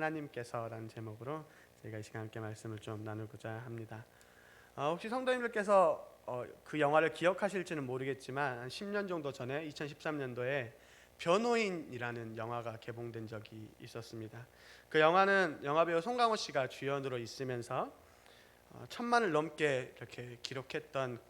하나님께서라는 제목으로 저희가 이 시간 함께 말씀을 좀 나누고자 합니다. 혹시 성도님들께서 그 영화를 기억하실지는 모르겠지만 한 10년 정도 전에 2013년도에 변호인이라는 영화가 개봉된 적이 있었습니다. 그 영화는 영화배우 송강호 씨가 주연으로 있으면서 1,000만을 넘게 이렇게 기록했던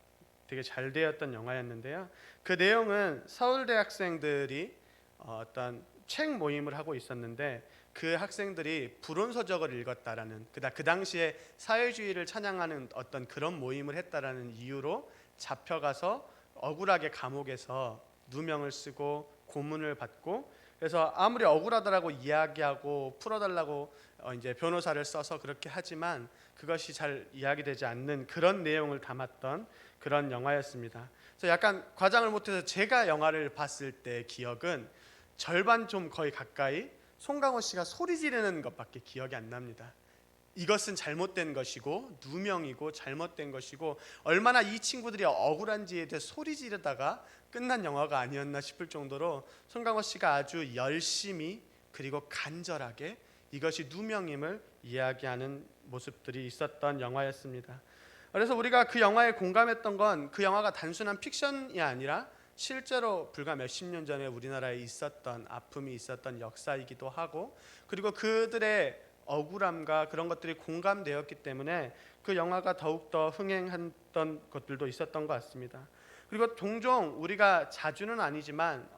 되게 잘 되었던 영화였는데요. 그 내용은 서울대 학생들이 어떤 책 모임을 하고 있었는데 그 학생들이 불온서적을 읽었다라는 그 당시에 사회주의를 찬양하는 어떤 그런 모임을 했다라는 이유로 잡혀가서 억울하게 감옥에서 누명을 쓰고 고문을 받고, 그래서 아무리 억울하다라고 이야기하고 풀어달라고 이제 변호사를 써서 그렇게 하지만 그것이 잘 이야기되지 않는 그런 내용을 담았던 그런 영화였습니다. 그래서 약간 과장을 못해서 제가 영화를 봤을 때 기억은 절반 좀 거의 가까이 송강호 씨가 소리 지르는 것밖에 기억이 안 납니다. 이것은 잘못된 것이고 누명이고 잘못된 것이고 얼마나 이 친구들이 억울한지에 대해 소리 지르다가 끝난 영화가 아니었나 싶을 정도로 송강호 씨가 아주 열심히 그리고 간절하게 이것이 누명임을 이야기하는 모습들이 있었던 영화였습니다. 그래서 우리가 그 영화에 공감했던 건 그 영화가 단순한 픽션이 아니라 실제로 불과 몇십 년 전에 우리나라에 있었던 아픔이 있었던 역사이기도 하고, 그리고 그들의 억울함과 그런 것들이 공감되었기 때문에 그 영화가 더욱더 흥행했던 것들도 있었던 것 같습니다. 그리고 종종 우리가 자주는 아니지만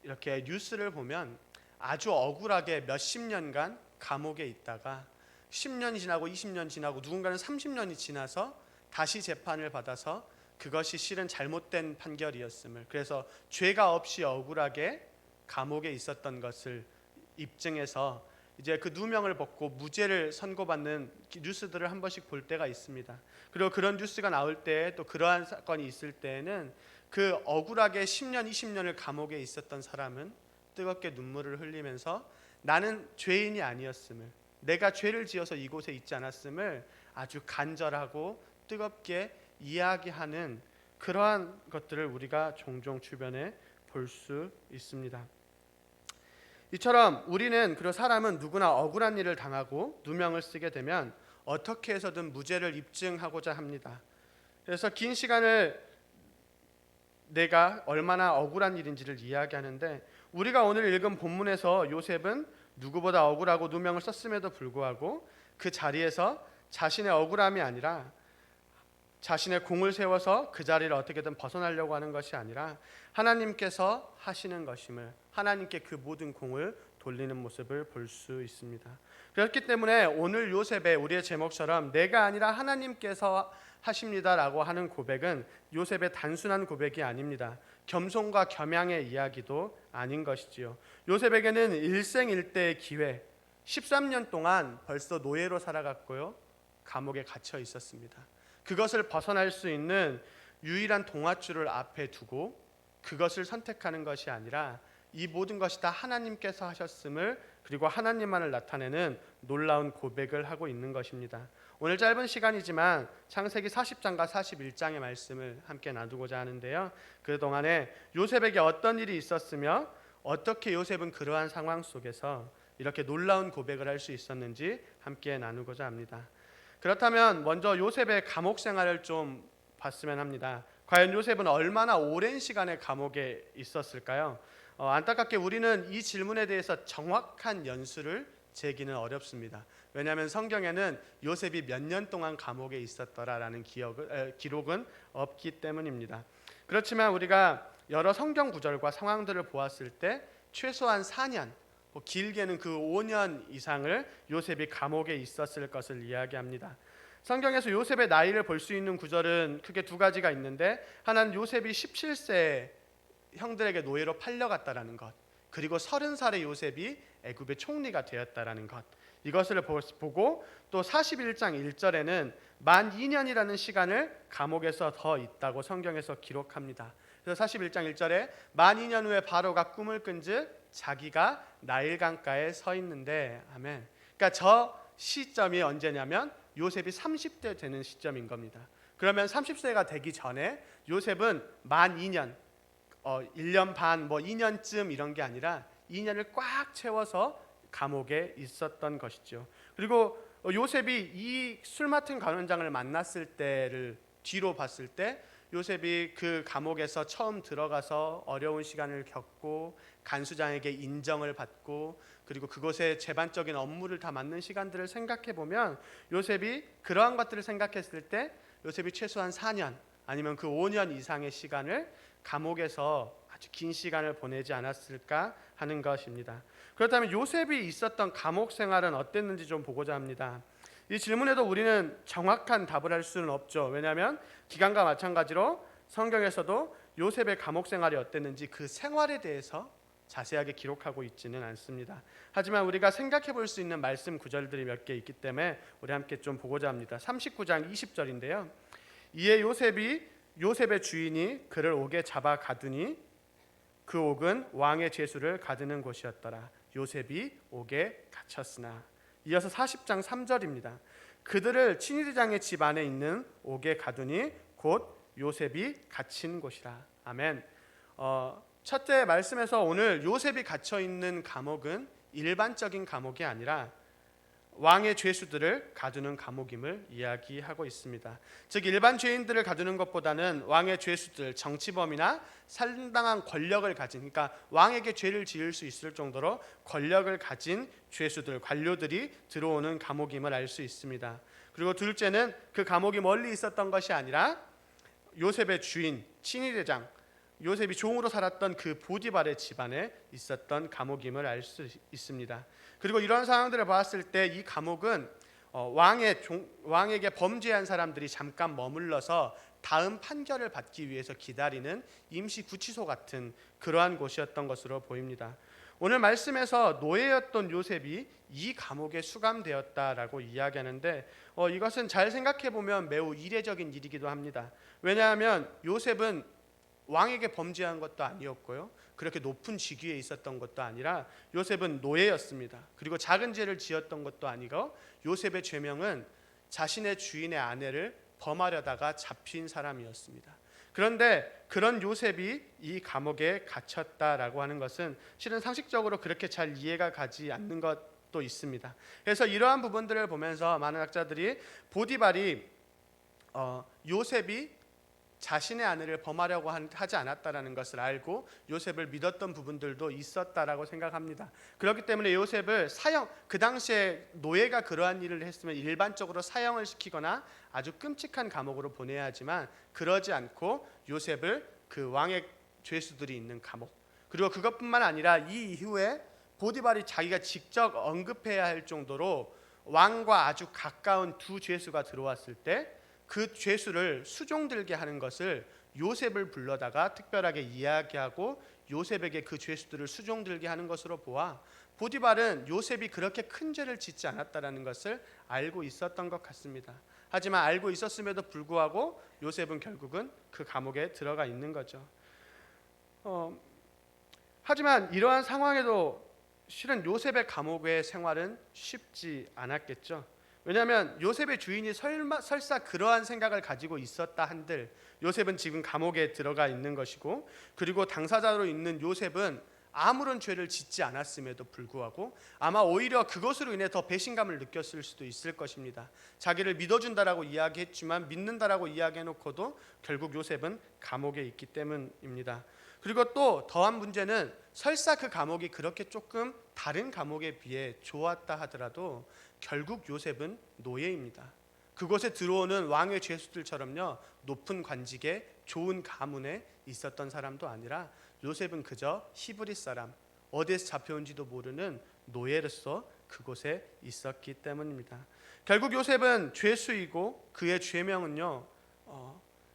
이렇게 뉴스를 보면 아주 억울하게 몇십 년간 감옥에 있다가 10년이 지나고 20년 지나고 누군가는 30년이 지나서 다시 재판을 받아서 그것이 실은 잘못된 판결이었음을, 그래서 죄가 없이 억울하게 감옥에 있었던 것을 입증해서 이제 그 누명을 벗고 무죄를 선고받는 뉴스들을 한 번씩 볼 때가 있습니다. 그리고 그런 뉴스가 나올 때 또 그러한 사건이 있을 때에는 그 억울하게 10년, 20년을 감옥에 있었던 사람은 뜨겁게 눈물을 흘리면서 나는 죄인이 아니었음을, 내가 죄를 지어서 이곳에 있지 않았음을 아주 간절하고 뜨겁게 이야기하는 그러한 것들을 우리가 종종 주변에 볼 수 있습니다. 이처럼 우리는, 그리고 사람은 누구나 억울한 일을 당하고 누명을 쓰게 되면 어떻게 해서든 무죄를 입증하고자 합니다. 그래서 긴 시간을 내가 얼마나 억울한 일인지를 이야기하는데, 우리가 오늘 읽은 본문에서 요셉은 누구보다 억울하고 누명을 썼음에도 불구하고 그 자리에서 자신의 억울함이 아니라 자신의 공을 세워서 그 자리를 어떻게든 벗어나려고 하는 것이 아니라 하나님께서 하시는 것임을, 하나님께 그 모든 공을 돌리는 모습을 볼 수 있습니다. 그렇기 때문에 오늘 요셉의, 우리의 제목처럼 내가 아니라 하나님께서 하십니다라고 하는 고백은 요셉의 단순한 고백이 아닙니다. 겸손과 겸양의 이야기도 아닌 것이지요. 요셉에게는 일생일대의 기회, 13년 동안 벌써 노예로 살아갔고요, 감옥에 갇혀 있었습니다. 그것을 벗어날 수 있는 유일한 동아줄을 앞에 두고 그것을 선택하는 것이 아니라 이 모든 것이 다 하나님께서 하셨음을, 그리고 하나님만을 나타내는 놀라운 고백을 하고 있는 것입니다. 오늘 짧은 시간이지만 창세기 40장과 41장의 말씀을 함께 나누고자 하는데요, 그동안에 요셉에게 어떤 일이 있었으며 어떻게 요셉은 그러한 상황 속에서 이렇게 놀라운 고백을 할 수 있었는지 함께 나누고자 합니다. 그렇다면 먼저 요셉의 감옥 생활을 좀 봤으면 합니다. 과연 요셉은 얼마나 오랜 시간의 감옥에 있었을까요? 안타깝게 우리는 이 질문에 대해서 정확한 연수를 재기는 어렵습니다. 왜냐하면 성경에는 요셉이 몇 년 동안 감옥에 있었더라라는 기록은 없기 때문입니다. 그렇지만 우리가 여러 성경 구절과 상황들을 보았을 때 최소한 4년, 길게는 그 5년 이상을 요셉이 감옥에 있었을 것을 이야기합니다. 성경에서 요셉의 나이를 볼 수 있는 구절은 크게 두 가지가 있는데, 하나는 요셉이 17세에 형들에게 노예로 팔려갔다라는 것, 그리고 30살의 요셉이 애굽의 총리가 되었다라는 것, 이것을 보고 또 41장 1절에는 만 2년이라는 시간을 감옥에서 더 있다고 성경에서 기록합니다. 그래서 41장 1절에 만 2년 후에 바로가 꿈을 꾼즉 자기가 나일 강가에 서 있는데, 아멘. 그러니까 저 시점이 언제냐면 요셉이 30대 되는 시점인 겁니다. 그러면 30세가 되기 전에 요셉은 만 2년, 1년 반, 2년쯤 이런 게 아니라 2년을 꽉 채워서 감옥에 있었던 것이죠. 그리고 요셉이 이 술 맡은 관원장을 만났을 때를 뒤로 봤을 때 요셉이 그 감옥에서 처음 들어가서 어려운 시간을 겪고 간수장에게 인정을 받고 그리고 그곳에 재반적인 업무를 다 맡는 시간들을 생각해 보면 요셉이 그러한 것들을 생각했을 때 요셉이 최소한 4년 아니면 그 5년 이상의 시간을 감옥에서 아주 긴 시간을 보내지 않았을까 하는 것입니다. 그렇다면 요셉이 있었던 감옥 생활은 어땠는지 좀 보고자 합니다. 이 질문에도 우리는 정확한 답을 할 수는 없죠. 왜냐하면 기간과 마찬가지로 성경에서도 요셉의 감옥 생활이 어땠는지 그 생활에 대해서 자세하게 기록하고 있지는 않습니다. 하지만 우리가 생각해 볼 수 있는 말씀 구절들이 몇 개 있기 때문에 우리 함께 좀 보고자 합니다. 39장 20절인데요. 이에 요셉의 주인이 그를 옥에 잡아 가두니 그 옥은 왕의 죄수를 가두는 곳이었더라. 요셉이 옥에 갇혔으나. 이어서 40장 3절입니다. 그들을 친위대장의 집 안에 있는 옥에 가두니 곧 요셉이 갇힌 곳이라. 아멘. 첫째 말씀에서 오늘 요셉이 갇혀 있는 감옥은 일반적인 감옥이 아니라 왕의 죄수들을 가두는 감옥임을 이야기하고 있습니다. 즉 일반 죄인들을 가두는 것보다는 왕의 죄수들, 정치범이나 상당한 권력을 가진, 그러니까 왕에게 죄를 지을 수 있을 정도로 권력을 가진 죄수들, 관료들이 들어오는 감옥임을 알 수 있습니다. 그리고 둘째는 그 감옥이 멀리 있었던 것이 아니라 요셉의 주인, 친위대장, 요셉이 종으로 살았던 그 보디발의 집안에 있었던 감옥임을 알 수 있습니다. 그리고 이런 상황들을 봤을 때 이 감옥은 왕에게 범죄한 사람들이 잠깐 머물러서 다음 판결을 받기 위해서 기다리는 임시 구치소 같은 그러한 곳이었던 것으로 보입니다. 오늘 말씀에서 노예였던 요셉이 이 감옥에 수감되었다라고 이야기하는데 이것은 잘 생각해 보면 매우 이례적인 일이기도 합니다. 왜냐하면 요셉은 왕에게 범죄한 것도 아니었고요. 그렇게 높은 직위에 있었던 것도 아니라 요셉은 노예였습니다. 그리고 작은 죄를 지었던 것도 아니고 요셉의 죄명은 자신의 주인의 아내를 범하려다가 잡힌 사람이었습니다. 그런데 그런 요셉이 이 감옥에 갇혔다라고 하는 것은 실은 상식적으로 그렇게 잘 이해가 가지 않는 것도 있습니다. 그래서 이러한 부분들을 보면서 많은 학자들이 보디발이 요셉이 자신의 아내를 범하려고 하지 않았다라는 것을 알고 요셉을 믿었던 부분들도 있었다라고 생각합니다. 그렇기 때문에 요셉을 그 당시에 노예가 그러한 일을 했으면 일반적으로 사형을 시키거나 아주 끔찍한 감옥으로 보내야 하지만 그러지 않고 요셉을 그 왕의 죄수들이 있는 감옥, 그리고 그것뿐만 아니라 이 이후에 보디발이 자기가 직접 언급해야 할 정도로 왕과 아주 가까운 두 죄수가 들어왔을 때 그 죄수를 수종들게 하는 것을 요셉을 불러다가 특별하게 이야기하고 요셉에게 그 죄수들을 수종들게 하는 것으로 보아 보디발은 요셉이 그렇게 큰 죄를 짓지 않았다라는 것을 알고 있었던 것 같습니다. 하지만 알고 있었음에도 불구하고 요셉은 결국은 그 감옥에 들어가 있는 거죠. 하지만 이러한 상황에도 실은 요셉의 감옥의 생활은 쉽지 않았겠죠. 왜냐하면 요셉의 주인이 설사 그러한 생각을 가지고 있었다 한들 요셉은 지금 감옥에 들어가 있는 것이고, 그리고 당사자로 있는 요셉은 아무런 죄를 짓지 않았음에도 불구하고 아마 오히려 그것으로 인해 더 배신감을 느꼈을 수도 있을 것입니다. 자기를 믿어준다라고 이야기했지만 믿는다라고 이야기해놓고도 결국 요셉은 감옥에 있기 때문입니다. 그리고 또 더한 문제는 설사 그 감옥이 그렇게 조금 다른 감옥에 비해 좋았다 하더라도 결국 요셉은 노예입니다. 그곳에 들어오는 왕의 죄수들처럼요 높은 관직에 좋은 가문에 있었던 사람도 아니라 요셉은 그저 히브리 사람, 어디에서 잡혀온지도 모르는 노예로서 그곳에 있었기 때문입니다. 결국 요셉은 죄수이고 그의 죄명은요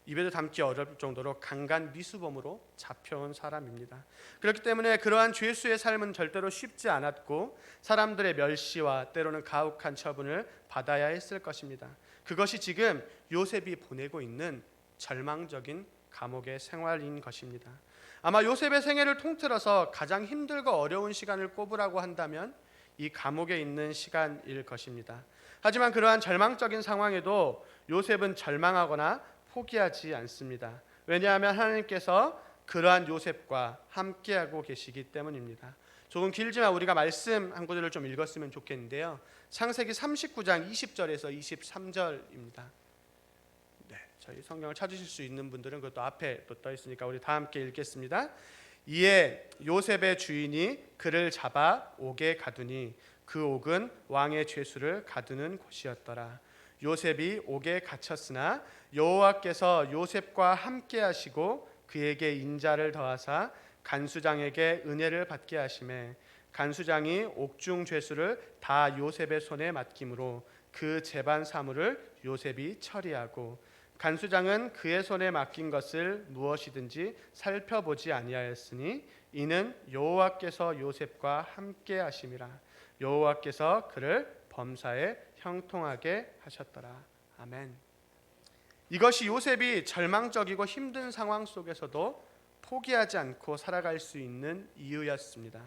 입에도 담기 어려울 정도로 강간 미수범으로 잡혀온 사람입니다. 그렇기 때문에 그러한 죄수의 삶은 절대로 쉽지 않았고 사람들의 멸시와 때로는 가혹한 처분을 받아야 했을 것입니다. 그것이 지금 요셉이 보내고 있는 절망적인 감옥의 생활인 것입니다. 아마 요셉의 생애를 통틀어서 가장 힘들고 어려운 시간을 꼽으라고 한다면 이 감옥에 있는 시간일 것입니다. 하지만 그러한 절망적인 상황에도 요셉은 절망하거나 포기하지 않습니다. 왜냐하면 하나님께서 그러한 요셉과 함께하고 계시기 때문입니다. 조금 길지만 우리가 말씀 한 구절을 좀 읽었으면 좋겠는데요. 창세기 39장 20절에서 23절입니다. 네, 저희 성경을 찾으실 수 있는 분들은 그것도 앞에 또 떠 있으니까 우리 다 함께 읽겠습니다. 이에 요셉의 주인이 그를 잡아 옥에 가두니 그 옥은 왕의 죄수를 가두는 곳이었더라. 요셉이 옥에 갇혔으나 여호와께서 요셉과 함께 하시고 그에게 인자를 더하사 간수장에게 은혜를 받게 하시매 간수장이 옥중 죄수를 다 요셉의 손에 맡김으로 그 재반 사물을 요셉이 처리하고 간수장은 그의 손에 맡긴 것을 무엇이든지 살펴보지 아니하였으니 이는 여호와께서 요셉과 함께 하심이라. 여호와께서 그를 범사에 형통하게 하셨더라. 아멘. 이것이 요셉이 절망적이고 힘든 상황 속에서도 포기하지 않고 살아갈 수 있는 이유였습니다.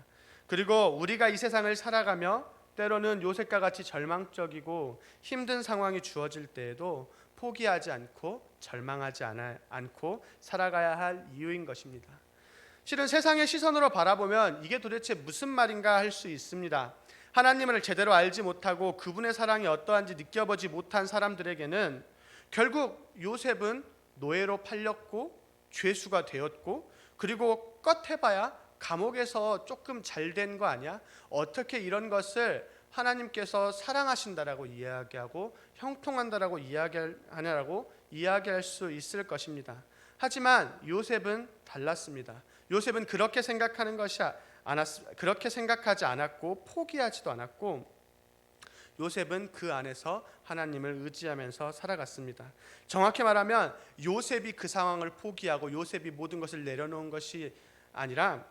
그리고 우리가 이 세상을 살아가며 때로는 요셉과 같이 절망적이고 힘든 상황이 주어질 때에도 포기하지 않고 절망하지 않고 살아가야 할 이유인 것입니다. 실은 세상의 시선으로 바라보면 이게 도대체 무슨 말인가 할 수 있습니다. 하나님을 제대로 알지 못하고 그분의 사랑이 어떠한지 느껴보지 못한 사람들에게는 결국 요셉은 노예로 팔렸고 죄수가 되었고 그리고 껏해봐야 감옥에서 조금 잘 된 거 아니야? 어떻게 이런 것을 하나님께서 사랑하신다라고 이야기하고 형통한다라고 이야기하냐라고 이야기할 수 있을 것입니다. 하지만 요셉은 달랐습니다. 요셉은 그렇게 생각하는 것이 그렇게 생각하지 않았고 포기하지도 않았고 요셉은 그 안에서 하나님을 의지하면서 살아갔습니다. 정확히 말하면 요셉이 그 상황을 포기하고 요셉이 모든 것을 내려놓은 것이 아니라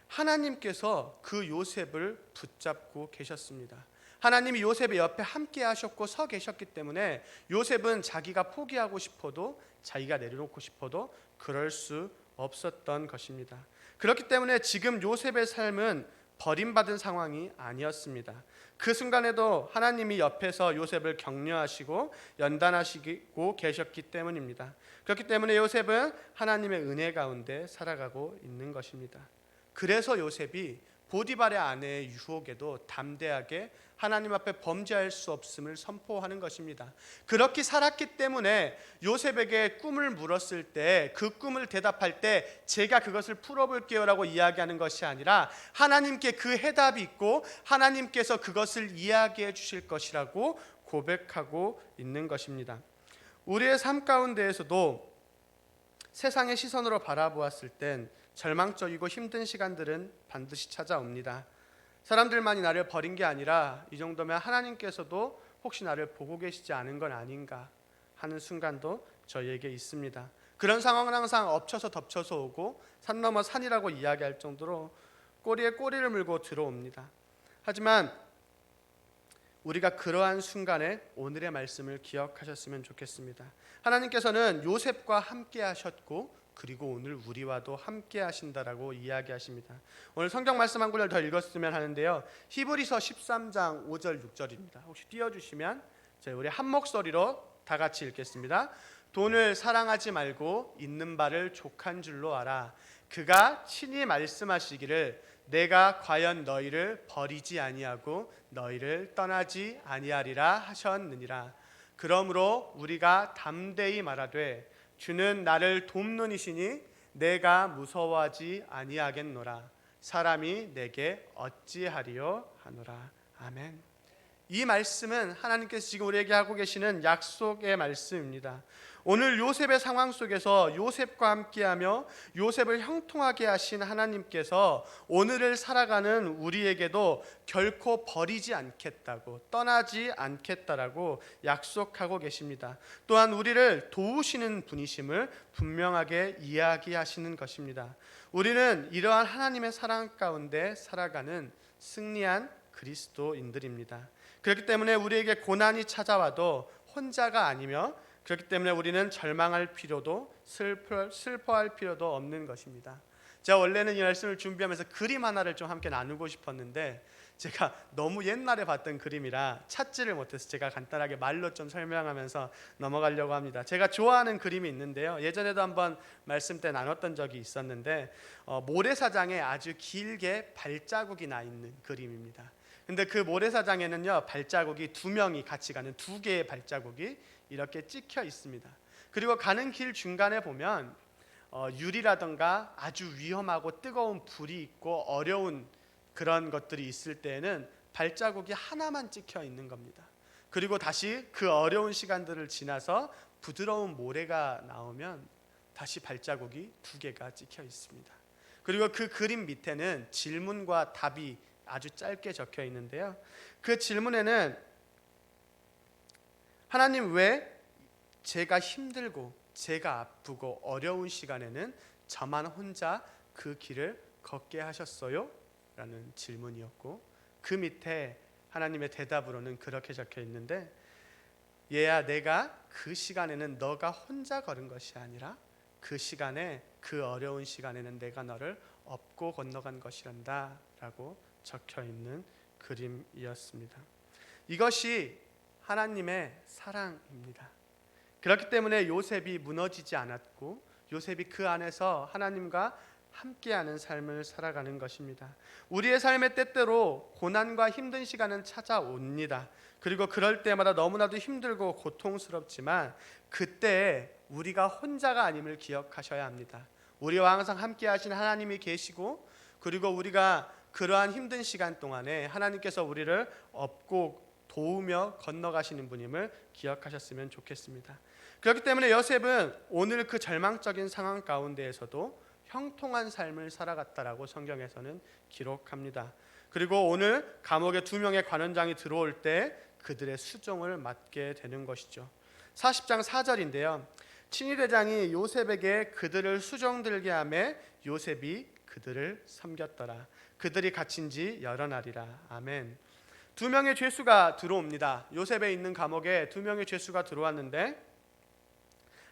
하나님께서 그 요셉을 붙잡고 계셨습니다. 하나님이 요셉의 옆에 함께 하셨고 서 계셨기 때문에 요셉은 자기가 포기하고 싶어도 자기가 내려놓고 싶어도 그럴 수 없었던 것입니다. 그렇기 때문에 지금 요셉의 삶은 버림받은 상황이 아니었습니다. 그 순간에도 하나님이 옆에서 요셉을 격려하시고 연단하시고 계셨기 때문입니다. 그렇기 때문에 요셉은 하나님의 은혜 가운데 살아가고 있는 것입니다. 그래서 요셉이 보디발의 아내의 유혹에도 담대하게 하나님 앞에 범죄할 수 없음을 선포하는 것입니다. 그렇게 살았기 때문에 요셉에게 꿈을 물었을 때 그 꿈을 대답할 때 제가 그것을 풀어볼게요 라고 이야기하는 것이 아니라 하나님께 그 해답이 있고 하나님께서 그것을 이야기해 주실 것이라고 고백하고 있는 것입니다. 우리의 삶 가운데에서도 세상의 시선으로 바라보았을 땐 절망적이고 힘든 시간들은 반드시 찾아옵니다. 사람들만이 나를 버린 게 아니라 이 정도면 하나님께서도 혹시 나를 보고 계시지 않은 건 아닌가 하는 순간도 저희에게 있습니다. 그런 상황은 항상 엎쳐서 덮쳐서 오고 산 넘어 산이라고 이야기할 정도로 꼬리에 꼬리를 물고 들어옵니다. 하지만 우리가 그러한 순간에 오늘의 말씀을 기억하셨으면 좋겠습니다. 하나님께서는 요셉과 함께 하셨고 그리고 오늘 우리와도 함께 하신다라고 이야기하십니다. 오늘 성경 말씀 한 구절 더 읽었으면 하는데요. 히브리서 13장 5절 6절입니다. 혹시 띄워주시면 저희 우리 한 목소리로 다 같이 읽겠습니다. 돈을 사랑하지 말고 있는 바를 족한 줄로 알아. 그가 친히 말씀하시기를 내가 과연 너희를 버리지 아니하고 너희를 떠나지 아니하리라 하셨느니라. 그러므로 우리가 담대히 말하되 주는 나를 돕는 이시니 내가 무서워하지 아니하겠노라. 사람이 내게 어찌하리요 하노라. 아멘. 이 말씀은 하나님께서 지금 우리에게 하고 계시는 약속의 말씀입니다. 오늘 요셉의 상황 속에서 요셉과 함께하며 요셉을 형통하게 하신 하나님께서 오늘을 살아가는 우리에게도 결코 버리지 않겠다고 떠나지 않겠다라고 약속하고 계십니다. 또한 우리를 도우시는 분이심을 분명하게 이야기하시는 것입니다. 우리는 이러한 하나님의 사랑 가운데 살아가는 승리한 그리스도인들입니다. 그렇기 때문에 우리에게 고난이 찾아와도 혼자가 아니며 그렇기 때문에 우리는 절망할 필요도 슬퍼할 필요도 없는 것입니다. 제가 원래는 이 말씀을 준비하면서 그림 하나를 좀 함께 나누고 싶었는데 제가 너무 옛날에 봤던 그림이라 찾지를 못해서 제가 간단하게 말로 좀 설명하면서 넘어가려고 합니다. 제가 좋아하는 그림이 있는데요. 예전에도 한번 말씀 때 나눴던 적이 있었는데 모래사장에 아주 길게 발자국이 나 있는 그림입니다. 근데 그 모래사장에는요, 발자국이 두 명이 같이 가는 두 개의 발자국이 이렇게 찍혀 있습니다. 그리고 가는 길 중간에 보면 유리라던가 아주 위험하고 뜨거운 불이 있고 어려운 그런 것들이 있을 때에는 발자국이 하나만 찍혀 있는 겁니다. 그리고 다시 그 어려운 시간들을 지나서 부드러운 모래가 나오면 다시 발자국이 두 개가 찍혀 있습니다. 그리고 그 그림 밑에는 질문과 답이 아주 짧게 적혀 있는데요. 그 질문에는 하나님, 왜 제가 힘들고 제가 아프고 어려운 시간에는 저만 혼자 그 길을 걷게 하셨어요? 라는 질문이었고, 그 밑에 하나님의 대답으로는 그렇게 적혀 있는데, 얘야, 내가 그 시간에는 너가 혼자 걸은 것이 아니라 그 시간에, 그 어려운 시간에는 내가 너를 업고 건너간 것이란다 라고 적혀 있는 그림이었습니다. 이것이 하나님의 사랑입니다. 그렇기 때문에 요셉이 무너지지 않았고 요셉이 그 안에서 하나님과 함께하는 삶을 살아가는 것입니다. 우리의 삶의 때때로 고난과 힘든 시간은 찾아옵니다. 그리고 그럴 때마다 너무나도 힘들고 고통스럽지만 그때 우리가 혼자가 아님을 기억하셔야 합니다. 우리와 항상 함께 하신 하나님이 계시고, 그리고 우리가 그러한 힘든 시간 동안에 하나님께서 우리를 업고 도우며 건너가시는 분임을 기억하셨으면 좋겠습니다. 그렇기 때문에 요셉은 오늘 그 절망적인 상황 가운데에서도 형통한 삶을 살아갔다라고 성경에서는 기록합니다. 그리고 오늘 감옥에 두 명의 관원장이 들어올 때 그들의 수종을 맡게 되는 것이죠. 40장 4절인데요. 친위대장이 요셉에게 그들을 수종들게 하매 요셉이 그들을 섬겼더라. 그들이 갇힌 지 여러 날이라. 아멘. 두 명의 죄수가 들어옵니다. 요셉에 있는 감옥에 두 명의 죄수가 들어왔는데,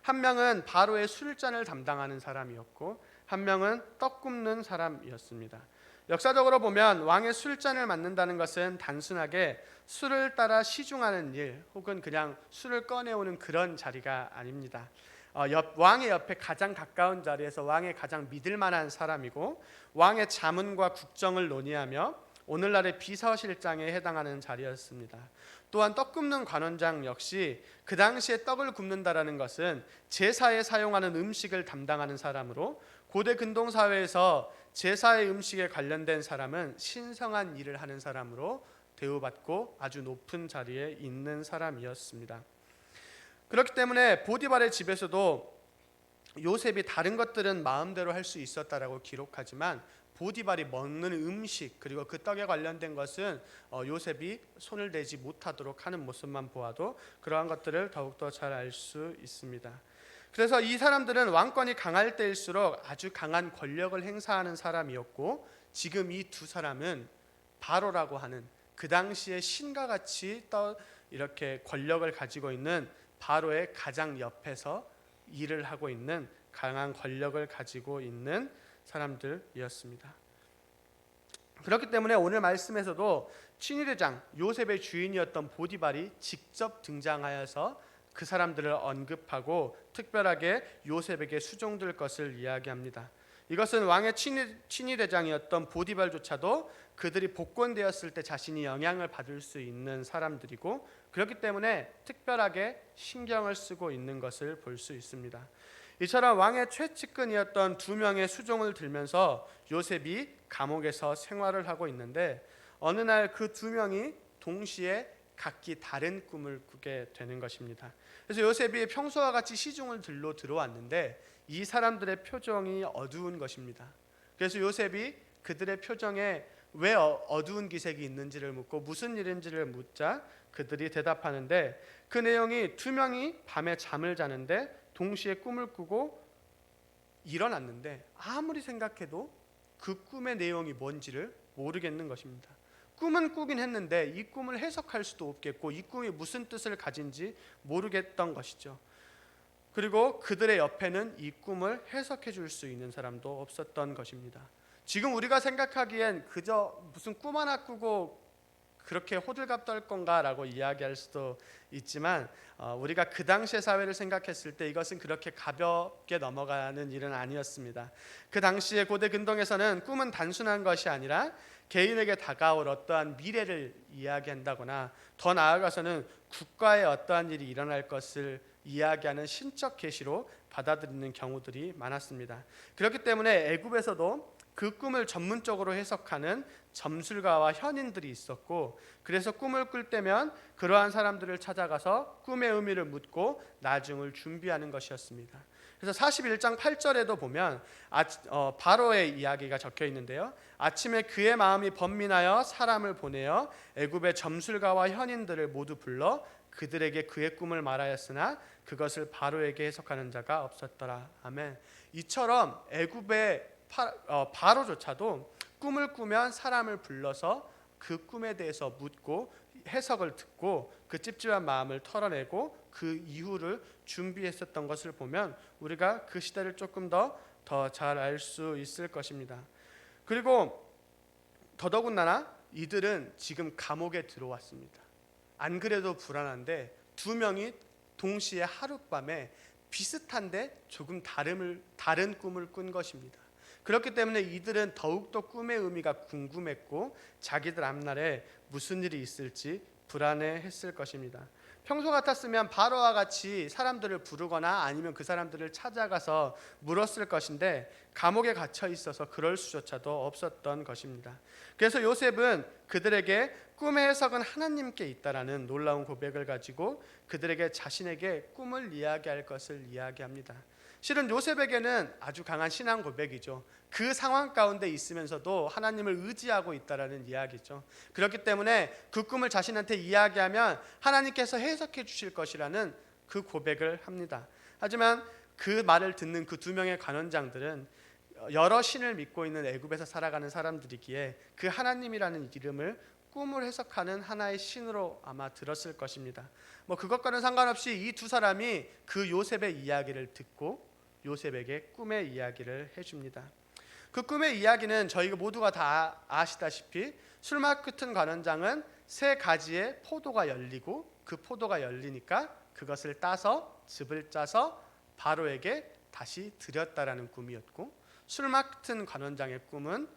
한 명은 바로의 술잔을 담당하는 사람이었고 한 명은 떡 굽는 사람이었습니다. 역사적으로 보면 왕의 술잔을 맡는다는 것은 단순하게 술을 따라 시중하는 일 혹은 그냥 술을 꺼내오는 그런 자리가 아닙니다. 왕의 옆에 가장 가까운 자리에서 왕의 가장 믿을 만한 사람이고, 왕의 자문과 국정을 논의하며 오늘날의 비서실장에 해당하는 자리였습니다. 또한 떡 굽는 관원장 역시 그 당시에 떡을 굽는다라는 것은 제사에 사용하는 음식을 담당하는 사람으로, 고대 근동 사회에서 제사의 음식에 관련된 사람은 신성한 일을 하는 사람으로 대우받고 아주 높은 자리에 있는 사람이었습니다. 그렇기 때문에 보디발의 집에서도 요셉이 다른 것들은 마음대로 할 수 있었다라고 기록하지만 보디발이 먹는 음식 그리고 그 떡에 관련된 것은 요셉이 손을 대지 못하도록 하는 모습만 보아도 그러한 것들을 더욱더 잘 알 수 있습니다. 그래서 이 사람들은 왕권이 강할 때일수록 아주 강한 권력을 행사하는 사람이었고, 지금 이 두 사람은 바로라고 하는 그 당시에 신과 같이 이렇게 권력을 가지고 있는 바로의 가장 옆에서 일을 하고 있는 강한 권력을 가지고 있는 사람들이었습니다. 그렇기 때문에 오늘 말씀에서도 친위대장 요셉의 주인이었던 보디발이 직접 등장하여서 그 사람들을 언급하고 특별하게 요셉에게 수종될 것을 이야기합니다. 이것은 왕의 친위대장이었던 보디발조차도 그들이 복권되었을 때 자신이 영향을 받을 수 있는 사람들이고, 그렇기 때문에 특별하게 신경을 쓰고 있는 것을 볼 수 있습니다. 이처럼 왕의 최측근이었던 두 명의 수종을 들면서 요셉이 감옥에서 생활을 하고 있는데, 어느 날 그 두 명이 동시에 각기 다른 꿈을 꾸게 되는 것입니다. 그래서 요셉이 평소와 같이 시중을 들러 들어왔는데 이 사람들의 표정이 어두운 것입니다. 그래서 요셉이 그들의 표정에 왜 어두운 기색이 있는지를 묻고 무슨 일인지를 묻자 그들이 대답하는데, 그 내용이 두 명이 밤에 잠을 자는데 동시에 꿈을 꾸고 일어났는데 아무리 생각해도 그 꿈의 내용이 뭔지를 모르겠는 것입니다. 꿈은 꾸긴 했는데 이 꿈을 해석할 수도 없겠고 이 꿈이 무슨 뜻을 가진지 모르겠던 것이죠. 그리고 그들의 옆에는 이 꿈을 해석해 줄 수 있는 사람도 없었던 것입니다. 지금 우리가 생각하기엔 그저 무슨 꿈 하나 꾸고 그렇게 호들갑 떨 건가라고 이야기할 수도 있지만 우리가 그 당시의 사회를 생각했을 때 이것은 그렇게 가볍게 넘어가는 일은 아니었습니다. 그 당시의 고대 근동에서는 꿈은 단순한 것이 아니라 개인에게 다가올 어떠한 미래를 이야기한다거나 더 나아가서는 국가에 어떠한 일이 일어날 것을 이야기하는 신적 계시로 받아들이는 경우들이 많았습니다. 그렇기 때문에 애굽에서도 그 꿈을 전문적으로 해석하는 점술가와 현인들이 있었고, 그래서 꿈을 꿀 때면 그러한 사람들을 찾아가서 꿈의 의미를 묻고 나중을 준비하는 것이었습니다. 그래서 41장 8절에도 보면 바로의 이야기가 적혀 있는데요. 아침에 그의 마음이 번민하여 사람을 보내어 애굽의 점술가와 현인들을 모두 불러 그들에게 그의 꿈을 말하였으나 그것을 바로에게 해석하는 자가 없었더라. 아멘. 이처럼 애굽의 바로조차도 꿈을 꾸면 사람을 불러서 그 꿈에 대해서 묻고 해석을 듣고 그 찝찝한 마음을 털어내고 그 이유를 준비했었던 것을 보면 우리가 그 시대를 조금 더 잘 알 수 있을 것입니다. 그리고 더더군다나 이들은 지금 감옥에 들어왔습니다. 안 그래도 불안한데 두 명이 동시에 하룻밤에 비슷한데 조금 다른 꿈을 꾼 것입니다. 그렇기 때문에 이들은 더욱더 꿈의 의미가 궁금했고 자기들 앞날에 무슨 일이 있을지 불안해했을 것입니다. 평소 같았으면 바로와 같이 사람들을 부르거나 아니면 그 사람들을 찾아가서 물었을 것인데 감옥에 갇혀 있어서 그럴 수조차도 없었던 것입니다. 그래서 요셉은 그들에게 꿈의 해석은 하나님께 있다라는 놀라운 고백을 가지고 그들에게 자신에게 꿈을 이야기할 것을 이야기합니다. 실은 요셉에게는 아주 강한 신앙 고백이죠. 그 상황 가운데 있으면서도 하나님을 의지하고 있다라는 이야기죠. 그렇기 때문에 그 꿈을 자신한테 이야기하면 하나님께서 해석해 주실 것이라는 그 고백을 합니다. 하지만 그 말을 듣는 그 두 명의 관원장들은 여러 신을 믿고 있는 애굽에서 살아가는 사람들이기에 그 하나님이라는 이름을 꿈을 해석하는 하나의 신으로 아마 들었을 것입니다. 그것과는 상관없이 이 두 사람이 그 요셉의 이야기를 듣고 요셉에게 꿈의 이야기를 해줍니다. 그 꿈의 이야기는 저희가 모두가 다 아시다시피 술 맡은 관원장은 세 가지의 포도가 열리고 그 포도가 열리니까 그것을 따서 즙을 짜서 바로에게 다시 드렸다라는 꿈이었고, 술 맡은 관원장의 꿈은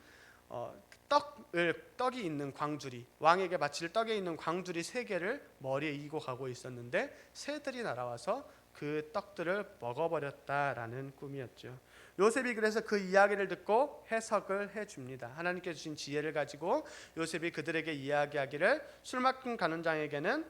떡이 있는 광주리, 왕에게 바칠 떡에 있는 광주리 3개를 머리에 이고 가고 있었는데 새들이 날아와서 그 떡들을 먹어버렸다라는 꿈이었죠. 요셉이 그래서 그 이야기를 듣고 해석을 해줍니다. 하나님께 주신 지혜를 가지고 요셉이 그들에게 이야기하기를 술 맡은 관원장에게는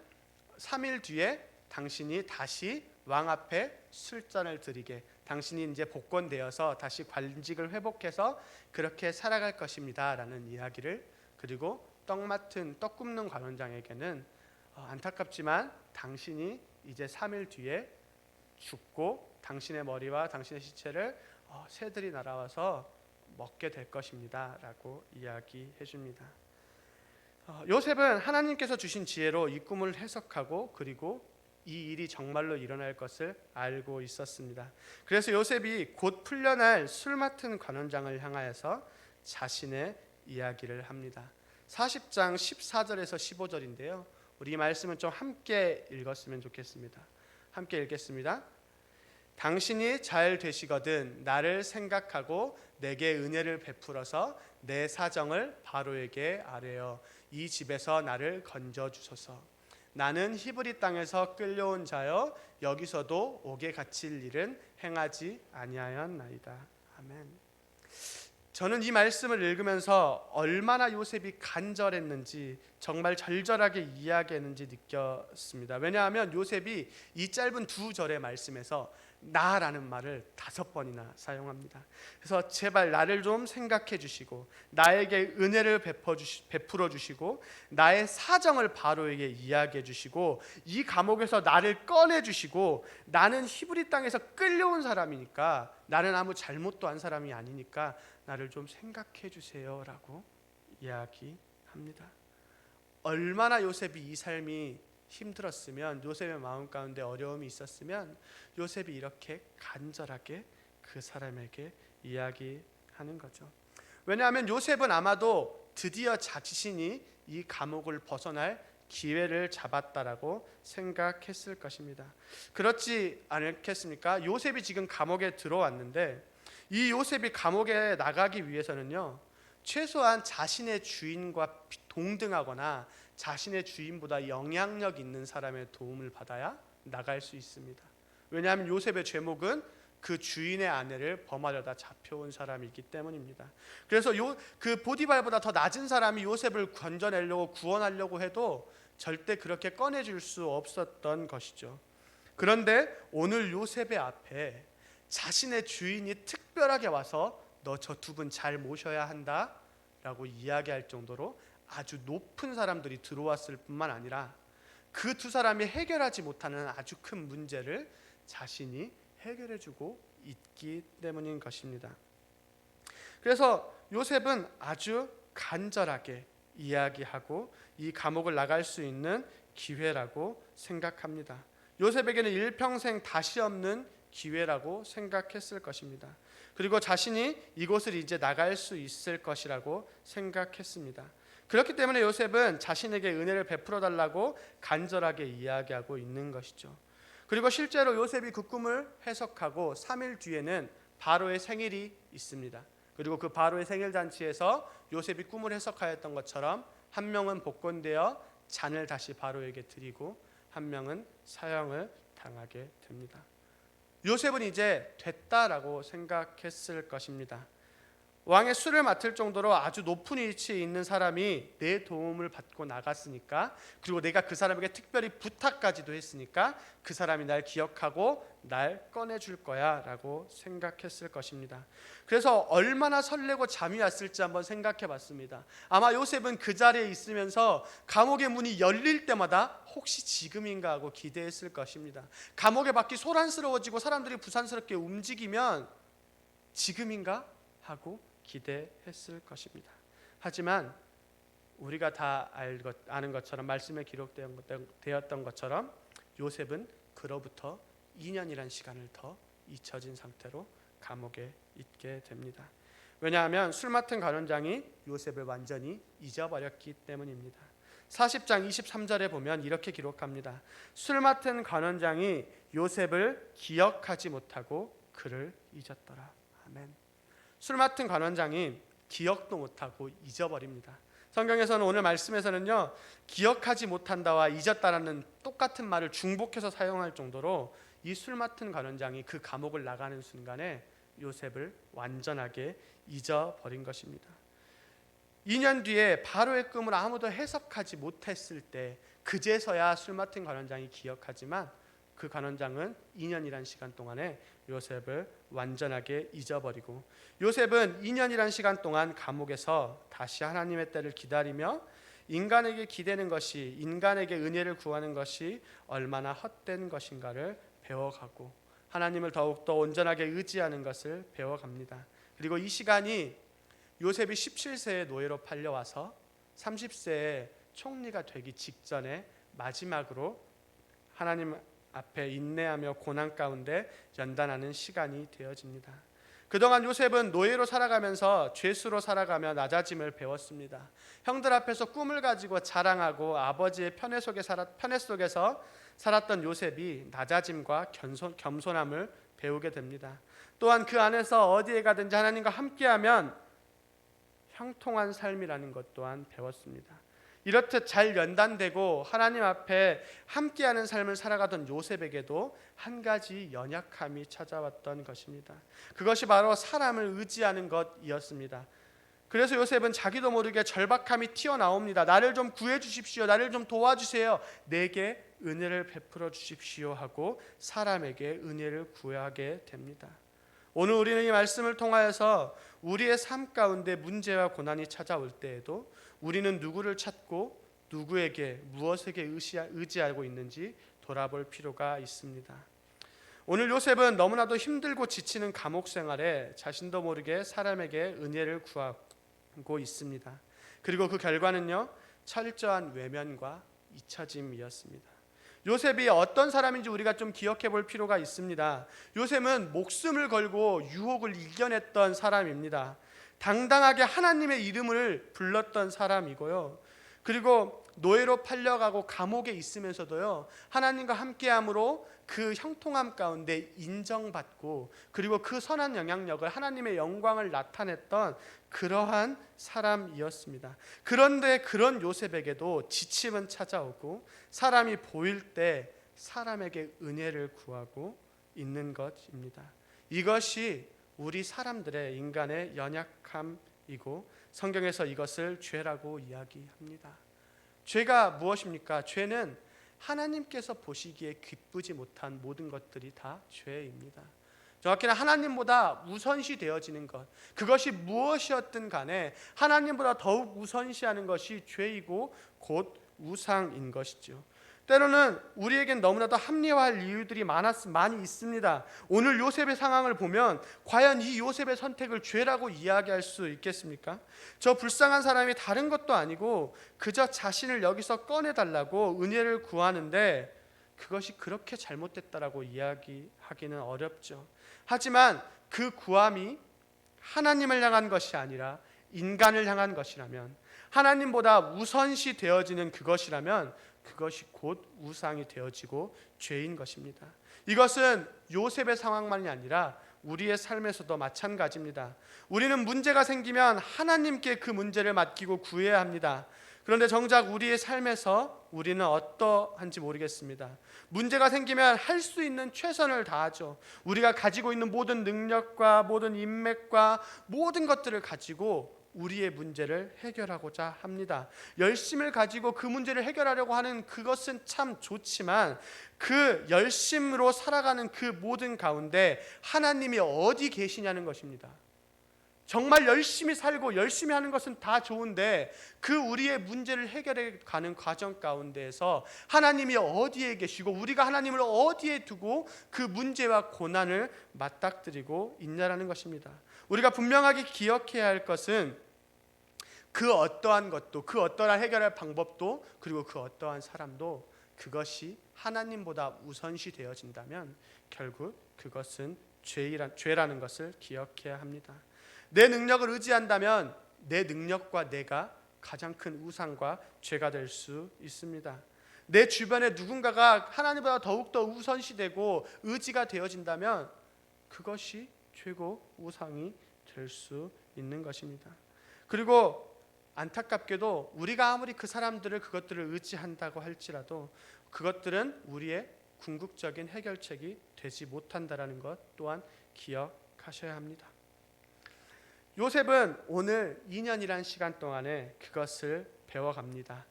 3일 뒤에 당신이 다시 왕 앞에 술잔을 드리게, 당신이 이제 복권되어서 다시 관직을 회복해서 그렇게 살아갈 것입니다 라는 이야기를, 그리고 떡 굽는 관원장에게는 안타깝지만 당신이 이제 3일 뒤에 죽고 당신의 머리와 당신의 시체를 새들이 날아와서 먹게 될 것입니다 라고 이야기해 줍니다. 요셉은 하나님께서 주신 지혜로 이 꿈을 해석하고 그리고 이 일이 정말로 일어날 것을 알고 있었습니다. 그래서 요셉이 곧 풀려날 술 맡은 관원장을 향하여서 자신의 이야기를 합니다. 40장 14절에서 15절인데요. 우리 이 말씀은 좀 함께 읽었으면 좋겠습니다. 함께 읽겠습니다. 당신이 잘 되시거든 나를 생각하고 내게 은혜를 베풀어서 내 사정을 바로에게 아뢰어 이 집에서 나를 건져 주소서. 나는 히브리 땅에서 끌려온 자여 여기서도 옥에 갇힐 일은 행하지 아니하였나이다. 아멘. 저는 이 말씀을 읽으면서 얼마나 요셉이 간절했는지, 정말 절절하게 이야기했는지 느꼈습니다. 왜냐하면 요셉이 이 짧은 2절의 말씀에서 나라는 말을 5번이나 사용합니다. 그래서 제발 나를 좀 생각해 주시고 나에게 은혜를 베풀어 주시고 나의 사정을 바로에게 이야기해 주시고 이 감옥에서 나를 꺼내 주시고, 나는 히브리 땅에서 끌려온 사람이니까, 나는 아무 잘못도 한 사람이 아니니까 나를 좀 생각해 주세요 라고 이야기합니다. 얼마나 요셉이 이 삶이 힘들었으면, 요셉의 마음 가운데 어려움이 있었으면 요셉이 이렇게 간절하게 그 사람에게 이야기하는 거죠. 왜냐하면 요셉은 아마도 드디어 자신이 이 감옥을 벗어날 기회를 잡았다라고 생각했을 것입니다. 그렇지 않겠습니까? 요셉이 지금 감옥에 들어왔는데 이 요셉이 감옥에 나가기 위해서는요, 최소한 자신의 주인과 동등하거나 자신의 주인보다 영향력 있는 사람의 도움을 받아야 나갈 수 있습니다. 왜냐하면 요셉의 죄목은 그 주인의 아내를 범하려다 잡혀온 사람이기 때문입니다. 그래서 그 보디발보다 더 낮은 사람이 요셉을 건져내려고 구원하려고 해도 절대 그렇게 꺼내줄 수 없었던 것이죠. 그런데 오늘 요셉의 앞에 자신의 주인이 특별하게 와서 너 저 두 분 잘 모셔야 한다 라고 이야기할 정도로 아주 높은 사람들이 들어왔을 뿐만 아니라 그 두 사람이 해결하지 못하는 아주 큰 문제를 자신이 해결해주고 있기 때문인 것입니다. 그래서 요셉은 아주 간절하게 이야기하고 이 감옥을 나갈 수 있는 기회라고 생각합니다. 요셉에게는 일평생 다시 없는 기회라고 생각했을 것입니다. 그리고 자신이 이곳을 이제 나갈 수 있을 것이라고 생각했습니다. 그렇기 때문에 요셉은 자신에게 은혜를 베풀어 달라고 간절하게 이야기하고 있는 것이죠. 그리고 실제로 요셉이 그 꿈을 해석하고 3일 뒤에는 바로의 생일이 있습니다. 그리고 그 바로의 생일 잔치에서 요셉이 꿈을 해석하였던 것처럼 한 명은 복권되어 잔을 다시 바로에게 드리고 한 명은 사형을 당하게 됩니다. 요셉은 이제 됐다라고 생각했을 것입니다. 왕의 술을 맡을 정도로 아주 높은 위치에 있는 사람이 내 도움을 받고 나갔으니까, 그리고 내가 그 사람에게 특별히 부탁까지도 했으니까 그 사람이 날 기억하고 날 꺼내줄 거야 라고 생각했을 것입니다. 그래서 얼마나 설레고 잠이 왔을지 한번 생각해 봤습니다. 아마 요셉은 그 자리에 있으면서 감옥의 문이 열릴 때마다 혹시 지금인가 하고 기대했을 것입니다. 감옥의 밖이 소란스러워지고 사람들이 부산스럽게 움직이면 지금인가 하고 기대했을 것입니다. 하지만 우리가 다 아는 것처럼 말씀에 기록되었던 것처럼 요셉은 그로부터 2년이란 시간을 더 잊혀진 상태로 감옥에 있게 됩니다. 왜냐하면 술 맡은 간원장이 요셉을 완전히 잊어버렸기 때문입니다. 40장 23절에 보면 이렇게 기록합니다. 술 맡은 간원장이 요셉을 기억하지 못하고 그를 잊었더라. 아멘. 술 맡은 관원장이 기억도 못하고 잊어버립니다. 성경에서는 오늘 말씀에서는요, 기억하지 못한다와 잊었다라는 똑같은 말을 중복해서 사용할 정도로 이 술 맡은 관원장이 그 감옥을 나가는 순간에 요셉을 완전하게 잊어버린 것입니다. 2년 뒤에 바로의 꿈을 아무도 해석하지 못했을 때 그제서야 술 맡은 관원장이 기억하지만 그 관원장은 2년이란 시간 동안에 요셉을 완전하게 잊어버리고, 요셉은 2년이란 시간 동안 감옥에서 다시 하나님의 때를 기다리며 인간에게 기대는 것이, 인간에게 은혜를 구하는 것이 얼마나 헛된 것인가를 배워가고 하나님을 더욱더 온전하게 의지하는 것을 배워갑니다. 그리고 이 시간이 요셉이 17세의 노예로 팔려와서 30세의 총리가 되기 직전에 마지막으로 하나님 앞에 인내하며 고난 가운데 연단하는 시간이 되어집니다. 그동안 요셉은 노예로 살아가면서 죄수로 살아가며 낮아짐을 배웠습니다. 형들 앞에서 꿈을 가지고 자랑하고 아버지의 편애 속에서 살았던 요셉이 낮아짐과 겸손함을 배우게 됩니다. 또한 그 안에서 어디에 가든지 하나님과 함께하면 형통한 삶이라는 것 또한 배웠습니다. 이렇듯 잘 연단되고 하나님 앞에 함께하는 삶을 살아가던 요셉에게도 한 가지 연약함이 찾아왔던 것입니다. 그것이 바로 사람을 의지하는 것이었습니다. 그래서 요셉은 자기도 모르게 절박함이 튀어나옵니다. 나를 좀 구해 주십시오. 나를 좀 도와주세요. 내게 은혜를 베풀어 주십시오 하고 사람에게 은혜를 구하게 됩니다. 오늘 우리는 이 말씀을 통하여서 우리의 삶 가운데 문제와 고난이 찾아올 때에도 우리는 누구를 찾고 누구에게 무엇에게 의지하고 있는지 돌아볼 필요가 있습니다. 오늘 요셉은 너무나도 힘들고 지치는 감옥 생활에 자신도 모르게 사람에게 은혜를 구하고 있습니다. 그리고 그 결과는요, 철저한 외면과 잊혀짐이었습니다. 요셉이 어떤 사람인지 우리가 좀 기억해 볼 필요가 있습니다. 요셉은 목숨을 걸고 유혹을 이겨냈던 사람입니다. 당당하게 하나님의 이름을 불렀던 사람이고요. 그리고 노예로 팔려가고 감옥에 있으면서도요, 하나님과 함께함으로 그 형통함 가운데 인정받고, 그리고 그 선한 영향력을, 하나님의 영광을 나타냈던 그러한 사람이었습니다. 그런데 그런 요셉에게도 지침은 찾아오고, 사람이 보일 때 사람에게 은혜를 구하고 있는 것입니다. 이것이 우리 사람들의, 인간의 연약함이고, 성경에서 이것을 죄라고 이야기합니다. 죄가 무엇입니까? 죄는 하나님께서 보시기에 기쁘지 못한 모든 것들이 다 죄입니다. 정확히는 하나님보다 우선시 되어지는 것, 그것이 무엇이었든 간에 하나님보다 더욱 우선시하는 것이 죄이고 곧 우상인 것이죠. 때로는 우리에겐 너무나도 합리화할 이유들이 많이 있습니다. 오늘 요셉의 상황을 보면 과연 이 요셉의 선택을 죄라고 이야기할 수 있겠습니까? 저 불쌍한 사람이 다른 것도 아니고 그저 자신을 여기서 꺼내달라고 은혜를 구하는데, 그것이 그렇게 잘못됐다라고 이야기하기는 어렵죠. 하지만 그 구함이 하나님을 향한 것이 아니라 인간을 향한 것이라면, 하나님보다 우선시 되어지는 그것이라면 그것이 곧 우상이 되어지고 죄인 것입니다. 이것은 요셉의 상황만이 아니라 우리의 삶에서도 마찬가지입니다. 우리는 문제가 생기면 하나님께 그 문제를 맡기고 구해야 합니다. 그런데 정작 우리의 삶에서 우리는 어떠한지 모르겠습니다. 문제가 생기면 할 수 있는 최선을 다하죠. 우리가 가지고 있는 모든 능력과 모든 인맥과 모든 것들을 가지고 우리의 문제를 해결하고자 합니다. 열심을 가지고 그 문제를 해결하려고 하는 그것은 참 좋지만, 그 열심으로 살아가는 그 모든 가운데 하나님이 어디 계시냐는 것입니다. 정말 열심히 살고 열심히 하는 것은 다 좋은데, 그 우리의 문제를 해결해 가는 과정 가운데에서 하나님이 어디에 계시고 우리가 하나님을 어디에 두고 그 문제와 고난을 맞닥뜨리고 있냐라는 것입니다. 우리가 분명하게 기억해야 할 것은 그 어떠한 것도, 그 어떠한 해결할 방법도, 그리고 그 어떠한 사람도 그것이 하나님보다 우선시 되어진다면 결국 그것은 죄라는 것을 기억해야 합니다. 내 능력을 의지한다면 내 능력과 내가 가장 큰 우상과 죄가 될 수 있습니다. 내 주변에 누군가가 하나님보다 더욱더 우선시되고 의지가 되어진다면 그것이 최고 우상이 될 수 있는 것입니다. 그리고 안타깝게도 우리가 아무리 그 사람들을, 그것들을 의지한다고 할지라도 그것들은 우리의 궁극적인 해결책이 되지 못한다라는 것 또한 기억하셔야 합니다. 요셉은 오늘 2년이란 시간 동안에 그것을 배워갑니다.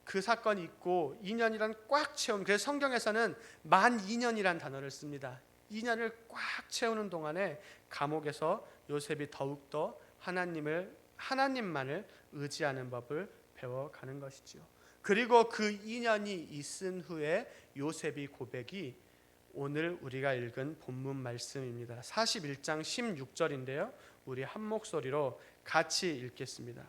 그 사건이 있고 2년이란 꽉 채운, 그래서 성경에서는 만 2년이란 단어를 씁니다. 2년을 꽉 채우는 동안에 감옥에서 요셉이 더욱더 하나님만을 의지하는 법을 배워가는 것이죠. 그리고 그 2년이 있은 후에 요셉의 고백이 오늘 우리가 읽은 본문 말씀입니다. 41장 16절인데요. 우리 한 목소리로 같이 읽겠습니다.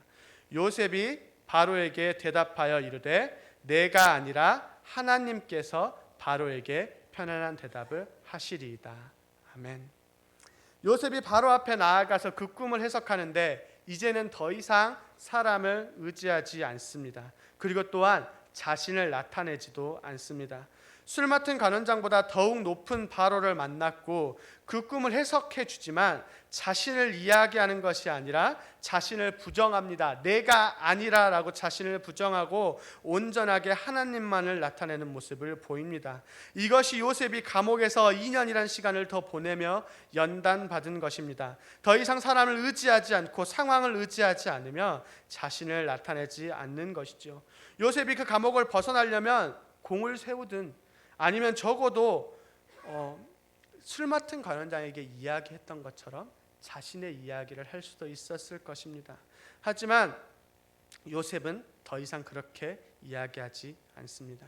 요셉이 바로에게 대답하여 이르되 내가 아니라 하나님께서 바로에게 편안한 대답을 하시리이다. 아멘. 요셉이 바로 앞에 나아가서 그 꿈을 해석하는데 이제는 더 이상 사람을 의지하지 않습니다. 그리고 또한 자신을 나타내지도 않습니다. 술 맡은 관원장보다 더욱 높은 바로를 만났고 그 꿈을 해석해 주지만 자신을 이야기하는 것이 아니라 자신을 부정합니다. 내가 아니라라고 자신을 부정하고 온전하게 하나님만을 나타내는 모습을 보입니다. 이것이 요셉이 감옥에서 2년이라는 시간을 더 보내며 연단받은 것입니다. 더 이상 사람을 의지하지 않고 상황을 의지하지 않으며 자신을 나타내지 않는 것이죠. 요셉이 그 감옥을 벗어나려면 공을 세우든 아니면 적어도 술 맡은 관원장에게 이야기했던 것처럼 자신의 이야기를 할 수도 있었을 것입니다. 하지만 요셉은 더 이상 그렇게 이야기하지 않습니다.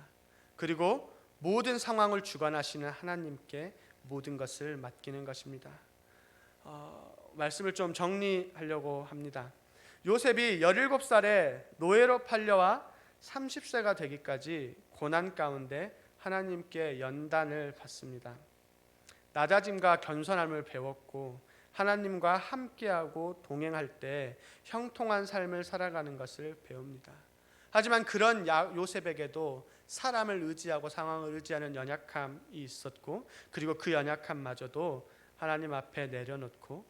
그리고 모든 상황을 주관하시는 하나님께 모든 것을 맡기는 것입니다. 말씀을 좀 정리하려고 합니다. 요셉이 17살에 노예로 팔려와 30세가 되기까지 고난 가운데 하나님께 연단을 받습니다. 낮아짐과 겸손함을 배웠고 하나님과 함께하고 동행할 때 형통한 삶을 살아가는 것을 배웁니다. 하지만 그런 요셉에게도 사람을 의지하고 상황을 의지하는 연약함이 있었고, 그리고 그 연약함마저도 하나님 앞에 내려놓고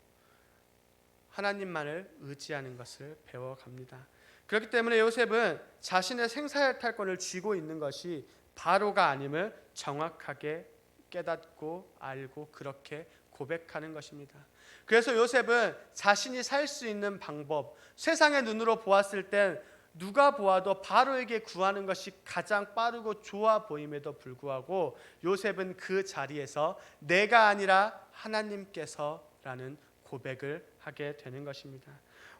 하나님만을 의지하는 것을 배워갑니다. 그렇기 때문에 요셉은 자신의 생사탈권을 쥐고 있는 것이 바로가 아님을 정확하게 깨닫고 알고 그렇게 고백하는 것입니다. 그래서 요셉은 자신이 살 수 있는 방법, 세상의 눈으로 보았을 땐 누가 보아도 바로에게 구하는 것이 가장 빠르고 좋아 보임에도 불구하고 요셉은 그 자리에서 내가 아니라 하나님께서라는 고백을 하게 되는 것입니다.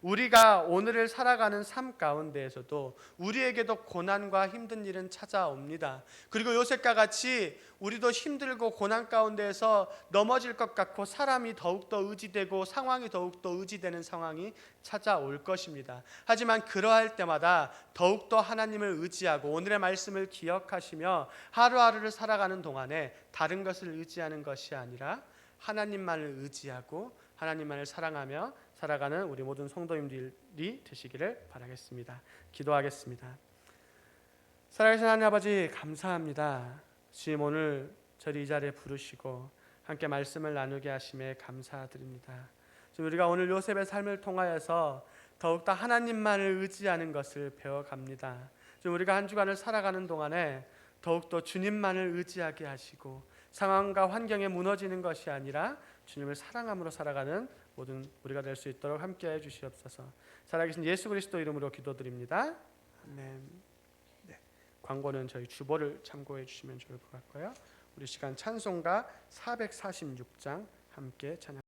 우리가 오늘을 살아가는 삶 가운데에서도 우리에게도 고난과 힘든 일은 찾아옵니다. 그리고 요셉과 같이 우리도 힘들고 고난 가운데에서 넘어질 것 같고 사람이 더욱더 의지되고 상황이 더욱더 의지되는 상황이 찾아올 것입니다. 하지만 그러할 때마다 더욱더 하나님을 의지하고 오늘의 말씀을 기억하시며 하루하루를 살아가는 동안에 다른 것을 의지하는 것이 아니라 하나님만을 의지하고 하나님만을 사랑하며 살아가는 우리 모든 성도님들이 되시기를 바라겠습니다. 기도하겠습니다. 살아계신 하나님 아버지, 감사합니다. 주님, 오늘 저를 이 자리에 부르시고 함께 말씀을 나누게 하심에 감사드립니다. 주님, 우리가 오늘 요셉의 삶을 통하여서 더욱더 하나님만을 의지하는 것을 배워갑니다. 주님, 우리가 한 주간을 살아가는 동안에 더욱더 주님만을 의지하게 하시고 상황과 환경에 무너지는 것이 아니라 주님을 사랑함으로 살아가는 모든 우리가 될 수 있도록 함께해 주시옵소서. 살아계신 예수 그리스도 이름으로 기도드립니다. 아멘. 네. 광고는 저희 주보를 참고해 주시면 좋을 것 같고요. 우리 시간 찬송가 446장 함께 찬양.